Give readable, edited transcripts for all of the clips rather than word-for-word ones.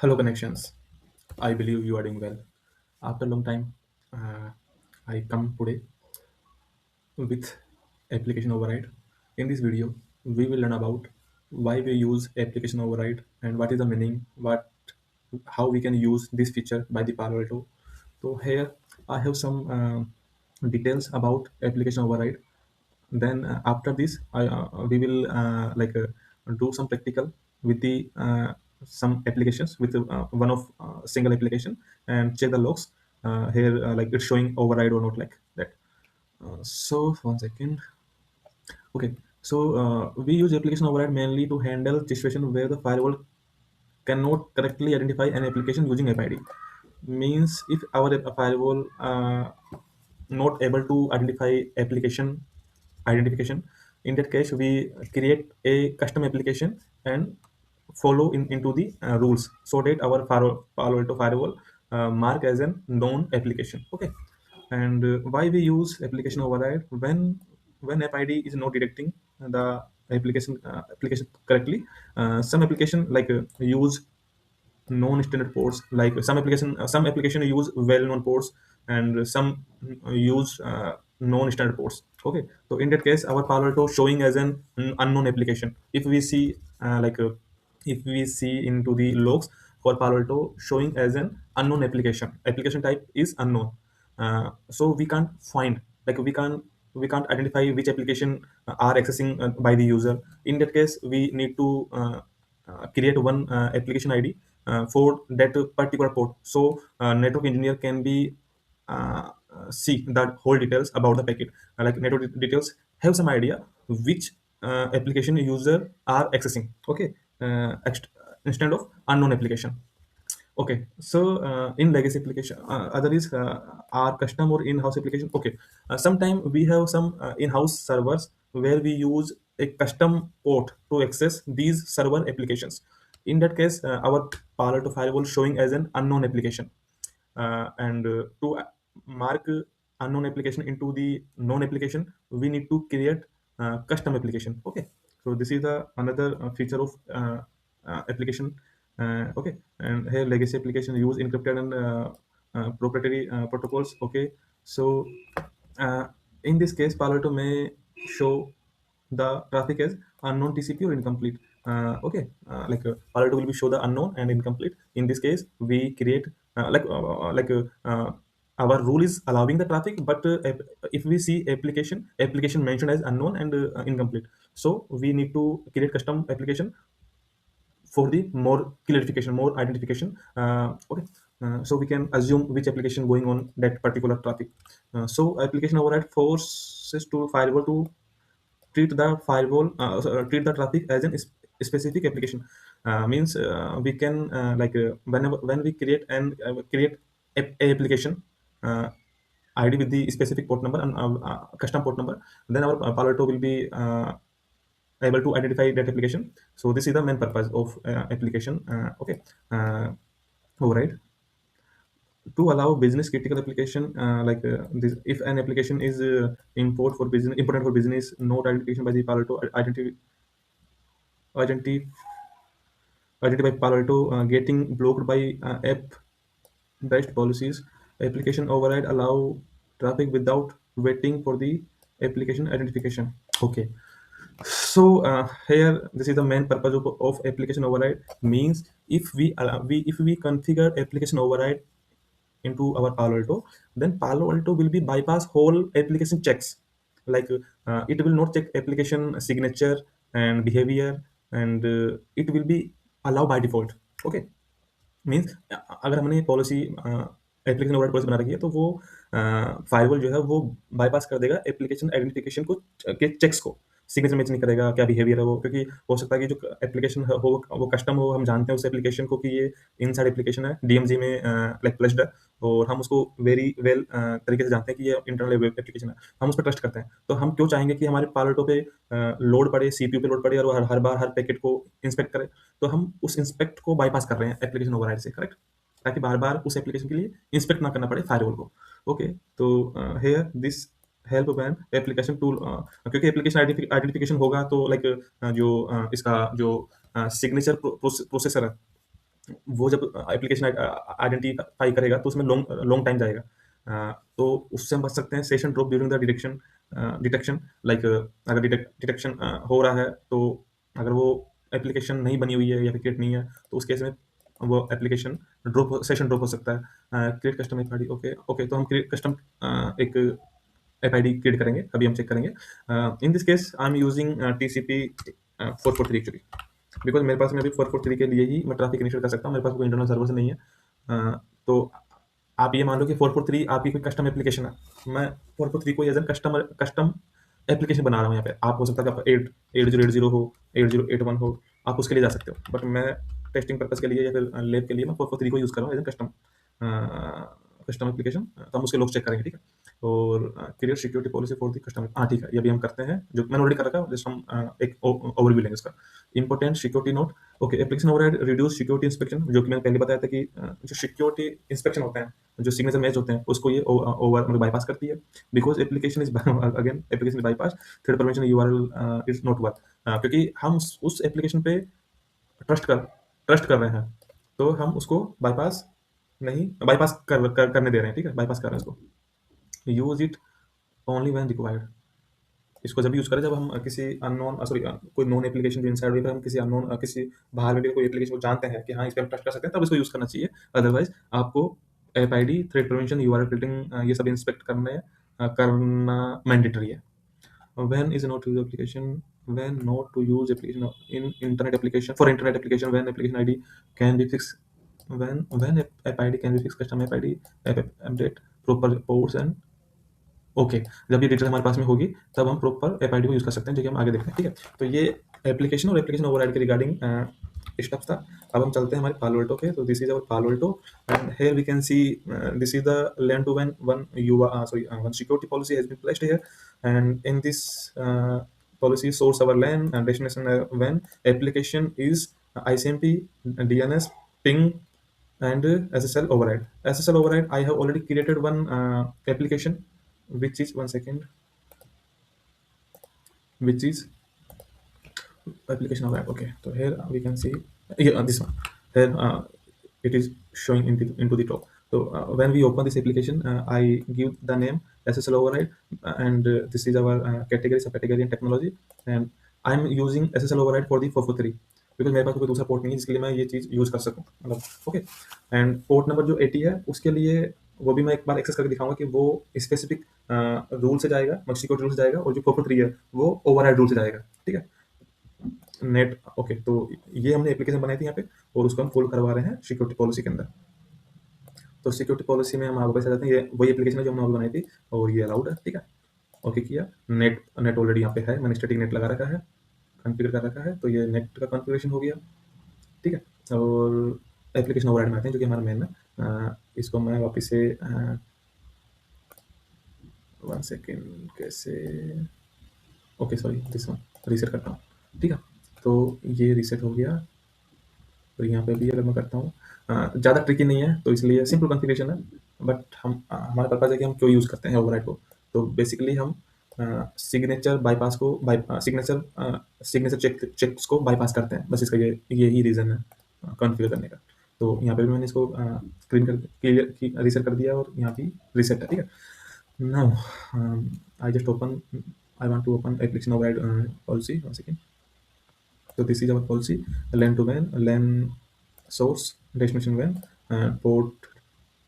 Hello, connections. I believe you are doing well. After a long time, uh, I come today with application override. In this video, we will learn about why we use application override and what is the meaning, how we can use this feature by the Palo Alto. So here I have some details about application override. Then after this we will do some practical with the some applications with one of single application and check the logs here like it's showing override or not like that. So 1 second. Okay, so we use application override mainly to handle situation where the firewall cannot correctly identify an application using APID. Means if our firewall not able to identify application identification, in that case we create a custom application and follow into the rules so that our Palo Alto firewall mark as a known application. Okay, and why we use application override when app id is not detecting the application correctly. Some application use non-standard ports, like some application use well-known ports and some use non-standard ports. Okay, so in that case our Palo Alto showing as an unknown application. If we see into the logs for Palo Alto showing as an unknown application type is unknown. So we can't find, like we can't identify which application are accessing by the user. In that case we need to create one application id for that particular port, so network engineer can be see the whole details about the packet. Like network details have some idea which application user are accessing. Okay, instead of unknown application. Okay, so in legacy application, other is our custom or in-house application. Okay, sometime we have some in-house servers where we use a custom port to access these server applications. In that case, our Palo Alto firewall showing as an unknown application, and to mark unknown application into the known application, we need to create custom application. Okay, so this is the another feature of application. Okay, and here legacy application use encrypted and proprietary protocols. Okay, so uh, in this case Palo Alto may show the traffic as unknown TCP or incomplete. Palo Alto will be show the unknown and incomplete. In this case we create our rule is allowing the traffic, but if we see application mentioned as unknown and incomplete, so we need to create custom application for the more clarification, more identification. Okay, so we can assume which application going on that particular traffic. So application override forces to firewall to treat the traffic as a specific application. Means we can whenever when we create a application ID with the specific port number and custom port number, then our Palo Alto will be able to identify that application. So this is the main purpose of application. Okay, override to allow business critical application, this, if an application is important for business, not identification by the Palo Alto identity identity by Palo Alto getting blocked by app based policies. Application override allow traffic without waiting for the application identification. Okay, so here this is the main purpose of application override. Means if we configure application override into our Palo Alto, then Palo Alto will be bypass whole application checks. Like it will not check application signature and behavior, and it will be allow by default. Okay, means अगर हमने policy application override policy बना रखी है तो वो firewall जो है वो बाईपास कर देगा एप्लीकेशन आइडेंटिफिकेशन को के चेक्स को। सिग्नेचर मैच नहीं करेगा, क्या बिहेवियर है वो, क्योंकि हो सकता है कि जो एप्लीकेशन हो वो कस्टम हो, हम जानते हैं उस एप्लीकेशन को कि ये इनसाइड एप्लीकेशन है, डीएमजी में लाइक प्लस्ड है, और हम उसको वेरी वेल तरीके से जानते हैं कि ये इंटरनल एप्लीकेशन है, हम उस पर ट्रस्ट करते हैं। तो हम क्यों चाहेंगे कि हमारे पार्टो पे लोड पड़े, सीपीयू पे लोड पड़े और हर बार हर पैकेट को इंस्पेक्ट करे। तो हम उस इंस्पेक्ट को बाईपास कर रहे हैं एप्लीकेशन ओवरराइड से, करेक्ट, ताकि बार बार उस एप्लीकेशन के लिए इंस्पेक्ट ना करना पड़े फायरवॉल को। ओके, तो here this help ban application tool, क्योंकि एप्लीकेशन आइडेंटिफिकेशन होगा तो लाइक जो इसका जो सिग्नेचर प्रोसेसर है, वो जब एप्लीकेशन आइडेंटिफाई करेगा तो उसमें लॉन्ग लॉन्ग टाइम जाएगा। तो उससे हम बच सकते हैं session drop during the detection. Like अगर डिटेक्शन हो रहा है, तो अगर वो एप्लीकेशन नहीं बनी हुई है या फिर क्रिएट नहीं है, तो उस केस में वो एप्लीकेशन सेशन ड्रॉप हो सकता है। Create custom app ID, okay okay, तो हम क्रिएट कस्टम एक एप आईडी क्रिएट करेंगे, अभी हम चेक करेंगे। In this case I am using TCP 443 actually, because मेरे पास में अभी 443 के लिए ही मैं ट्रैफिक इनिशिएट कर सकता हूँ, मेरे पास कोई इंटरनल सर्वर से नहीं है। तो आप ये मान लो कि 443 आपकी कोई कस्टम एप्लीकेशन है, मैं 443 को as an customer custom application बना रहा हूँ यहाँ पे। आप हो सकता है कि आप 8080 हो, 8081 हो, आप उसके लिए जा सकते हो, बट मैं टेस्टिंग पर्पज के लिए या फिर लैब के लिए मैं 443 को यूज़ कर रहा हूँ as an custom custom application. तो हम उसके लोग चेक करेंगे, ठीक है। और create security policy for the customer, हाँ ठीक है, ये भी हम करते हैं, जो मैंने ऑलरेडी कर रखा है, जस्ट हम एक ओवरव्यू लेंगे इसका। Important security note, okay, application overhead reduce security inspection, जो कि मैंने पहले बताया था कि जो सिक्योरिटी इंस्पेक्शन होते हैं, जो सिग्नेचर मैच होते हैं, उसको ये ओवर मतलब बाईपास करती है, because application is again application bypass thread permission URL is not work, क्योंकि हम उस एप्लीकेशन पे ट्रस्ट कर रहे हैं, तो हम उसको बाईपास नहीं करने दे रहे हैं, ठीक है, बाईपास कर रहे हैं उसको। Use it only when required, इसको जब यूज करें जब हम किसी अननोन सॉरी कोई नोन एप्लीकेशन जो इनसाइड हुई, हम किसी अननोन किसी बाहर में भी कोई एप्लीकेशन को जानते हैं कि हाँ इस पर हम ट्रस्ट कर सकते हैं, तब इसको यूज करना चाहिए। अदरवाइज आपको app ID, thread prevention, URL filtering, ये सब इंस्पेक्ट करना मैंडेटरी है। When is not use application, when not to use application in internet application, for internet application, when application id can be fixed, when app id can be fixed, custom app id, app update, proper ports and okay. जब ये detail हमारे पास में होगी, तब हम proper app ID को use कर सकते हैं, जो कि हम आगे देखते हैं, ठीक है। तो ये एप्लीकेशन और एप्लीकेशन ओवरराइड के रिगार्डिंग स्टेप्स था। अब हम चलते हैं हमारे पालो अल्टो पे। तो this is our Palo Alto, and here we can see this is the LAN to वैन one you sorry one security policy has been placed here, and in this policy source our LAN and destination WAN application is ICMP, DNS, ping, and SSL override. SSL override, I have already created one application, which is one second, which is application override. Okay, so here we can see, yeah, this one. Here it is showing into the top. So when we open this application, I give the name SSL override, and this is our category, subcategory and technology, and I'm using SSL override for the 443, because मेरे पास कोई दूसरा port नहीं है जिसके लिए मैं ये चीज़ use कर सकूँ, मतलब ओके। एंड पोर्ट नंबर जो 80 है, उसके लिए वो भी मैं एक बार एक्सेस करके दिखाऊंगा कि वो स्पेसिफिक रूल से जाएगा, सिक्योरिटी रूल से जाएगा, और जो 443 है वो ओवरराइड रूल से जाएगा, ठीक है। नेट ओके, तो ये हमने एप्लीकेशन बनाई थी यहाँ पे, और उसको हम फुल करवा रहे हैं सिक्योरिटी पॉलिसी के अंदर। तो सिक्योरिटी पॉलिसी में हम आपको पैसा जाते हैं, ये वही एप्लीकेशन है जो हमने आपको बनाई थी, और ये अलाउड है, ठीक है। ओके किया, नेट नेट ऑलरेडी यहाँ पे है, मैंने स्टैटिक नेट लगा रखा है, कॉन्फ़िगर कर रखा है, तो ये नेट का कॉन्फ़िगरेशन हो गया, ठीक है। और एप्लीकेशन ओवरराइड में आते हैं, जो कि हमारा मेन है। इसको मैं वापस से वन सेकेंड कैसे, okay sorry this one, reset करता हूँ, ठीक है। तो ये रीसेट हो गया, और यहाँ पे भी अगर मैं करता हूँ, ज़्यादा ट्रिकी नहीं है, तो इसलिए सिंपल कॉन्फ़िगरेशन है, बट हम हमारा पर्पज़ है कि हम क्यों यूज़ करते हैं ओवरराइड को। तो बेसिकली हम सिग्नेचर बाईपास को सिग्नेचर चेक्स को बाईपास करते हैं, बस इसका यही रीज़न है कॉन्फ़िगर करने का। तो यहाँ पे भी मैंने इसको स्क्रीन कर क्लियर रीसेट कर दिया, और यहाँ भी रीसेट है, ठीक है। Now I just open, I want to open application override policy, one second. So this is our policy, LAN to WAN, LAN source, destination WAN, and port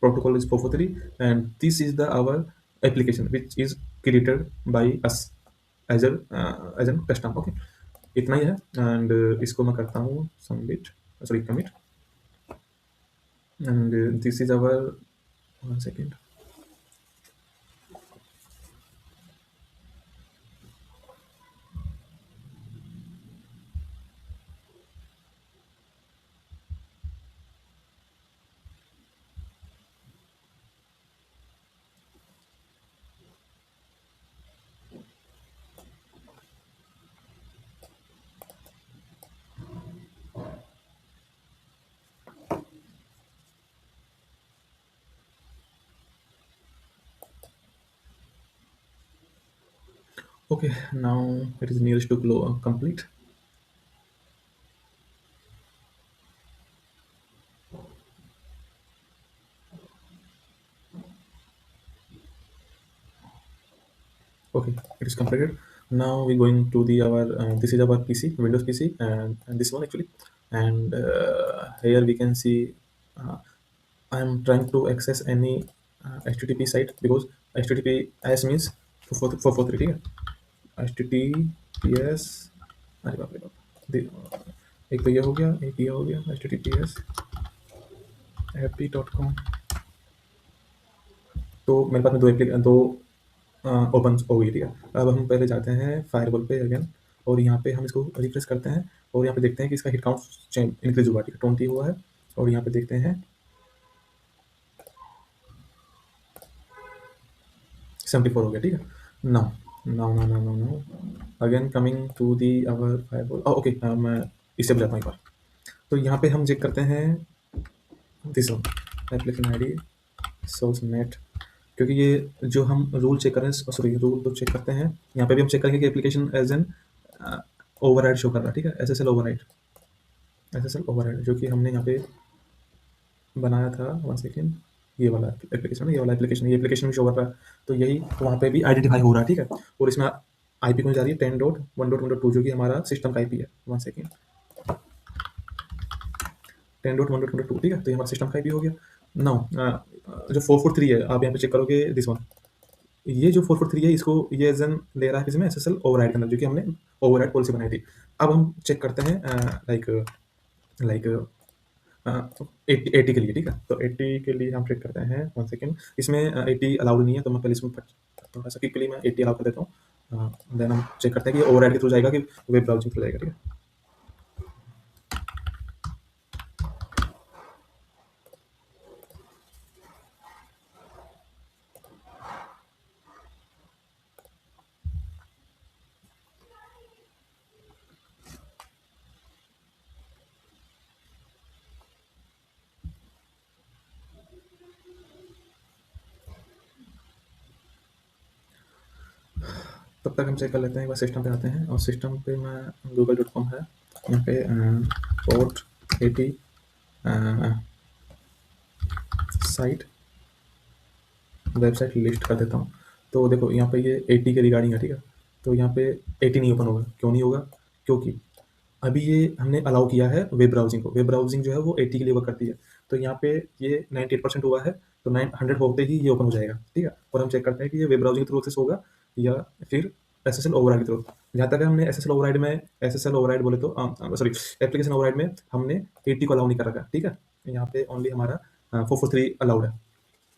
protocol is 443, and this is the our application which is created by us as an custom. Okay, इतना ही है, and इसको मैं करता हूँ submit, sorry commit, and this is our, one second. Okay, now it is nearest to complete. Okay, it is completed. Now we're going to the our this is our PC, Windows PC, and this one actually, and here we can see uh, I'm trying to access any HTTP site because HTTPS means 443, ठीक है? HTTPS, अरे बाप रे बाप, एक तो ये हो गया, एक ये हो गया, HTTPS happy.com। तो मेरे पास में दो ओपन हो गई, ठीक है। अब हम पहले जाते हैं फायरवॉल पे अगेन, और यहाँ पे हम इसको रिफ्रेश करते हैं और यहाँ पे देखते हैं कि इसका हिट काउंट इंक्रीज हुआ, ठीक है, 20 हुआ है। और यहाँ पे देखते हैं 74 हो गया, ठीक है। Now now now now now now again coming to the our firewall, okay, मैं इससे बजाता हूँ एक बार। तो यहाँ पे हम चेक करते हैं this one, application I D source net, क्योंकि ये जो हम रूल चेक कर रहे हैं, सॉरी रूल तो चेक करते हैं, यहाँ पे भी हम चेक करेंगे कि application as an override show कर रहा है, ठीक है, एसएसएल ओवरराइड, एसएसएल ओवरराइड जो कि हमने यहाँ पे बनाया था। वन सेकेंड, ये वाला एप्लीकेशन, ये वाला एप्लीकेशन, ये एप्लीकेशन में शो कर रहा है, तो यही वहाँ पे भी आइडेंटिफाई हो रहा है, ठीक है। और इसमें आईपी कौन जा रही है 10.1.1.2 जो कि हमारा सिस्टम का आईपी है। वन सेकेंड, 10.1.1.2, ठीक है, तो ये हमारा सिस्टम का आईपी हो गया। नाउ जो 443 है, आप यहाँ पे चेक करोगे दिस वन, ये जो 443 है इसको ये एज एन ले रहा है किसी में एसएसएल ओवरराइड के अंदर, जो कि हमने ओवरराइड पॉलिसी बनाई थी। अब हम चेक करते हैं लाइक 80 के लिए, ठीक है। तो 80 के लिए हम चेक करते हैं, वन सेकेंड, इसमें 80 अलाउड नहीं है, तो मैं पहले इसमें थोड़ा सा के लिए मैं 80 अलाउ कर देता हूँ। देन हम चेक करते हैं कि ओवरराइड के थ्रू जाएगा कि वेब ब्राउजिंग थ्रू जाएगा, ठीक है। तब तक हम चेक कर लेते हैं, एक बार सिस्टम पे आते हैं, और सिस्टम पे मैं google.com है, यहाँ पे पोर्ट 80 साइट वेबसाइट लिस्ट कर देता हूँ। तो देखो यहाँ पे ये 80 के रिगार्डिंग है, ठीक है। तो यहाँ पे 80 नहीं ओपन होगा, क्यों नहीं होगा? क्योंकि अभी ये हमने अलाउ किया है वेब ब्राउजिंग को, वेब ब्राउजिंग जो है वो 80 के लिए वर्क करती है। तो यहाँ पे ये 98% हुआ है, तो 100 होते ही ये ओपन हो जाएगा, ठीक है। और हम चेक करते हैं कि ये वेब ब्राउजिंग के थ्रू एक्सेस होगा या फिर एसएसएल ओवरराइड के थ्रू। जहाँ तक हमने एसएसएल ओवरराइड बोले तो सॉरी एप्लीकेशन ओवरराइड में हमने 80 को अलाउ नहीं कर रखा, ठीक है। यहाँ पे ओनली हमारा 443 अलाउड है,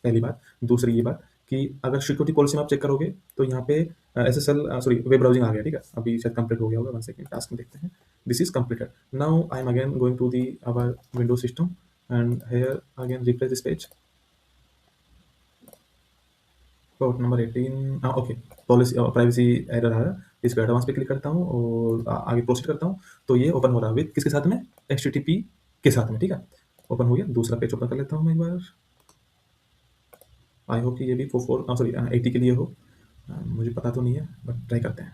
पहली बात। दूसरी ये बात कि अगर सिक्योरिटी पॉलिसी में आप चेक करोगे तो यहाँ पे एसएसएल सॉरी वेब ब्राउजिंग आ गया, ठीक है। अभी शायद कंप्लीट हो गया होगा, वन सेकंड टास्क में देखते हैं। This is completed. Now I am again going to the our window system and here again refresh this page. Port number 18, okay, policy privacy error आ रहा है, इसको एडवांस पे क्लिक करता हूँ और आगे प्रोसीड करता हूँ। तो ये ओपन हो रहा है विद किसके साथ में? HTTP के साथ में, ठीक है। ओपन हो गया। दूसरा पेज ओपन कर लेता हूँ मैं एक बार। आई होप कि ये भी 80 के लिए हो, मुझे पता तो नहीं है बट ट्राई करते हैं।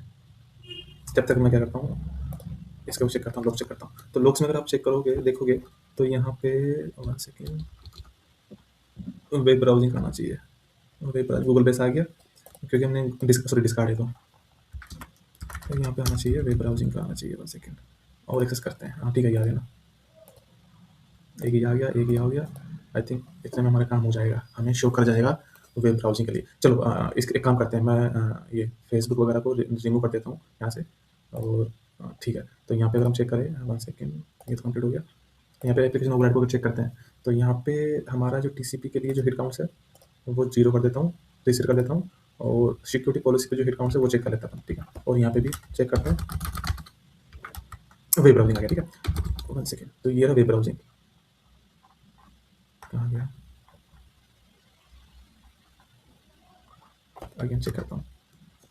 जब तक मैं क्या करता हूँ, इसको चेक करता हूँ, लॉक चेक करता हूँ। तो लॉक्स में अगर आप चेक करोगे देखोगे तो यहाँ पे वन सेकेंड वेब ब्राउजिंग आना चाहिए, वेब ब्राउजिंग गूगल बेस आ गया क्योंकि हमने डिस्कार्ड है, तो यहाँ पे आना चाहिए, वेब ब्राउजिंग का आना चाहिए। वन सेकेंड और एक्सेस करते हैं। हाँ ठीक है, ये आ गया ना, एक ही आ गया, एक ही आ गया। आई थिंक इतने में हमारा काम हो जाएगा, हमें शो कर जाएगा वेब ब्राउजिंग के लिए। चलो इस एक काम करते हैं, मैं ये फेसबुक वगैरह को रिमूव कर देता हूँ यहाँ से, और ठीक है। तो यहाँ पे अगर हम चेक करें, वन सेकेंड, ये तो कंप्लीट हो गया। यहाँ पे एप्लीकेशन ओवरराइड को चेक करते हैं, तो यहाँ पे हमारा जो टीसीपी के लिए जो हिट काउंट्स है वो 0 कर देता हूँ, रीसेट कर देता हूँ, और सिक्योरिटी पॉलिसी पे जो हिट काउंट्स है वो चेक कर लेता हूँ, ठीक है। और यहाँ पे भी चेक करते हैं, वेब ब्राउजिंग आ गया, ठीक है। वन सेकेंड, तो ये रहा वेब ब्राउजिंग, कहाँ गया, अगेन चेक करता हूँ।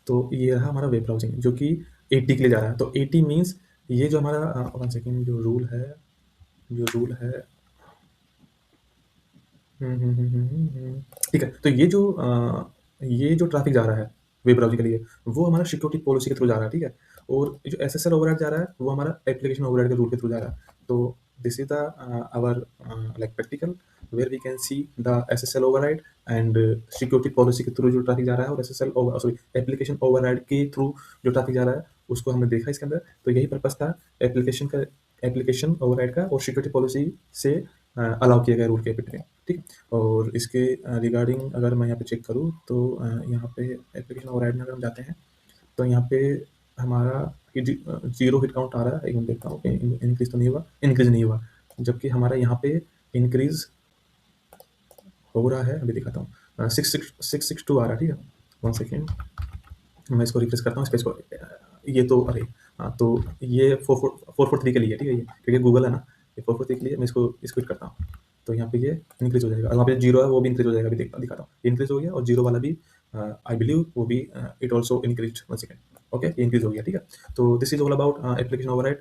तो ये रहा हमारा वेब ब्राउजिंग जो कि 80 के लिए जा रहा है। तो 80 मीन्स ये जो हमारा वन सेकेंड जो रूल है ठीक है। तो ये जो ट्रैफिक जा रहा है वेब ब्राउजिंग के लिए वो हमारा सिक्योरिटी पॉलिसी के थ्रू जा रहा है, ठीक है। और जो एसएसएल ओवरराइड जा रहा है वो हमारा एप्लीकेशन ओवरराइड के रूल के थ्रू जा रहा है। तो this is the our like practical where we can see the SSL override and security policy के थ्रू जो ट्रैफिक जा रहा है और एसएसएल सॉरी एप्लीकेशन ओवरराइड के थ्रू जो ट्रैफिक जा रहा है उसको हमने देखा इसके अंदर। तो यही पर्पस था एप्लीकेशन ओवरराइड का और सिक्योरिटी पॉलिसी से अलाउ किया गया रूल के एपिट में। ठीक है? और इसके रिगार्डिंग अगर मैं यहाँ पे चेक करूँ तो यहाँ पे एप्लीकेशन ओवरराइड में अगर हम जाते हैं तो यहाँ पे हमारा जीरो हिट काउंट आ रहा है। एक मिनट देखता हूँ कि इंक्रीज तो नहीं हुआ, इंक्रीज नहीं हुआ, जबकि हमारा यहाँ पे इंक्रीज हो रहा है। अभी दिखाता हूँ 662 आ रहा है। ठीक है, 1 सेकेंड मैं इसको रिफ्रेश करता हूँ इस पेज को। ये तो अरे हाँ, तो ये 443 के लिए है। ठीक है, ये क्योंकि गूगल है ना, ये 443 के लिए मैं इसको हिट करता हूँ तो यहाँ पे ये इंक्रीज हो जाएगा और वहाँ पे जीरो है वो भी इंक्रीज हो जाएगा। अभी दिखाता हूँ, इंक्रीज हो गया और जीरो वाला भी आई बिलीव वो भी it also increase 1 second. Okay, ये इंक्रीज हो गया। ठीक है, तो this is all about application override.